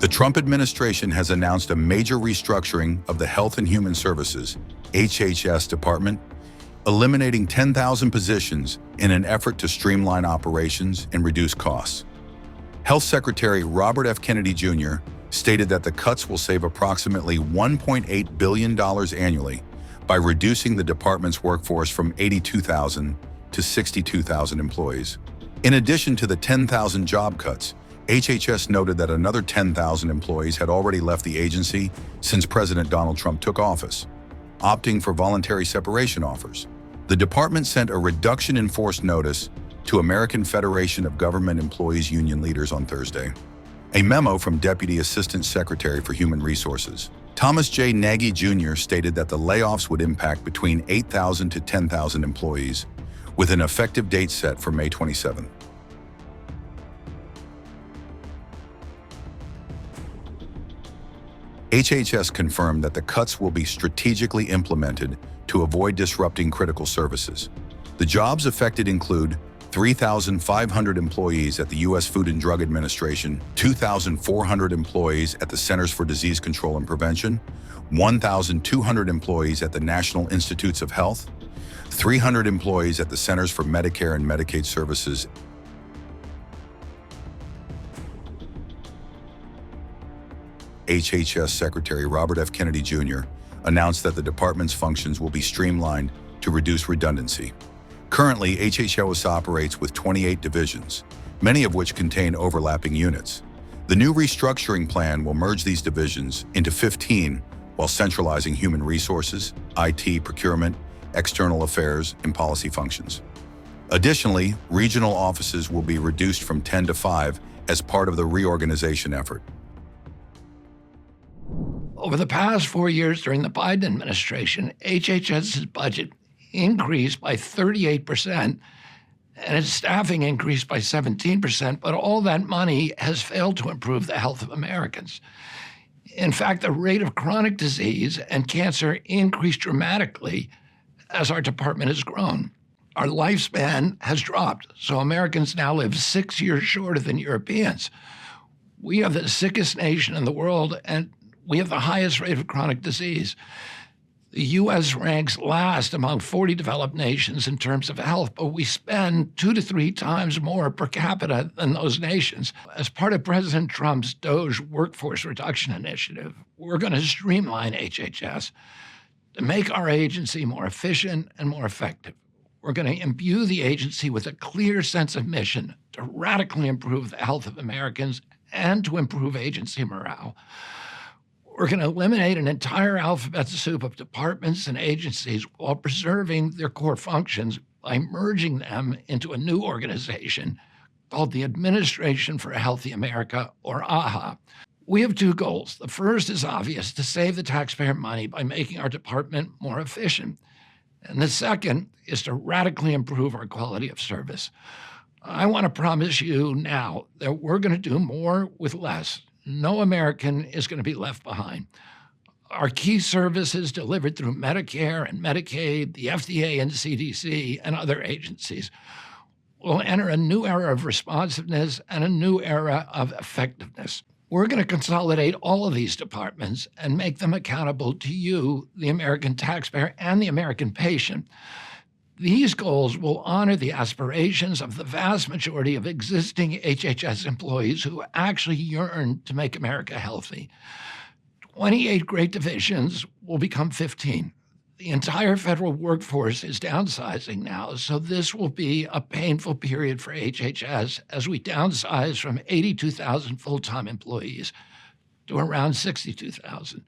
The Trump administration has announced a major restructuring of the Health and Human Services, HHS department, eliminating 10,000 positions in an effort to streamline operations and reduce costs. Health Secretary Robert F. Kennedy Jr. stated that the cuts will save approximately $1.8 billion annually by reducing the department's workforce from 82,000 to 62,000 employees. In addition to the 10,000 job cuts, HHS noted that another 10,000 employees had already left the agency since President Donald Trump took office, opting for voluntary separation offers. The department sent a reduction in force notice to American Federation of Government Employees Union leaders on Thursday. A memo from Deputy Assistant Secretary for Human Resources, Thomas J. Nagy Jr. stated that the layoffs would impact between 8,000 to 10,000 employees, with an effective date set for May 27. HHS confirmed that the cuts will be strategically implemented to avoid disrupting critical services. The jobs affected include 3,500 employees at the U.S. Food and Drug Administration, 2,400 employees at the Centers for Disease Control and Prevention, 1,200 employees at the National Institutes of Health, 300 employees at the Centers for Medicare and Medicaid Services. HHS Secretary Robert F. Kennedy Jr. announced that the department's functions will be streamlined to reduce redundancy. Currently, HHS operates with 28 divisions, many of which contain overlapping units. The new restructuring plan will merge these divisions into 15 while centralizing human resources, IT, procurement, external affairs, and policy functions. Additionally, regional offices will be reduced from 10 to 5 as part of the reorganization effort. Over the past 4 years during the Biden administration, HHS's budget increased by 38% and its staffing increased by 17%, but all that money has failed to improve the health of Americans. In fact, the rate of chronic disease and cancer increased dramatically as our department has grown. Our lifespan has dropped, so Americans now live 6 years shorter than Europeans. We are the sickest nation in the world, and we have the highest rate of chronic disease. The U.S. ranks last among 40 developed nations in terms of health, but we spend 2 to 3 times more per capita than those nations. As part of President Trump's DOGE workforce reduction initiative, we're going to streamline HHS to make our agency more efficient and more effective. We're going to imbue the agency with a clear sense of mission to radically improve the health of Americans and to improve agency morale. We're going to eliminate an entire alphabet soup of departments and agencies while preserving their core functions by merging them into a new organization called the Administration for a Healthy America, or AHA. We have 2 goals. The first is obvious, to save the taxpayer money by making our department more efficient. And the second is to radically improve our quality of service. I want to promise you now that we're going to do more with less. No American is going to be left behind. Our key services delivered through Medicare and Medicaid, the FDA and CDC, and other agencies will enter a new era of responsiveness and a new era of effectiveness. We're going to consolidate all of these departments and make them accountable to you, the American taxpayer, and the American patient. These goals will honor the aspirations of the vast majority of existing HHS employees who actually yearn to make America healthy. 28 great divisions will become 15. The entire federal workforce is downsizing now, so this will be a painful period for HHS as we downsize from 82,000 full-time employees to around 62,000.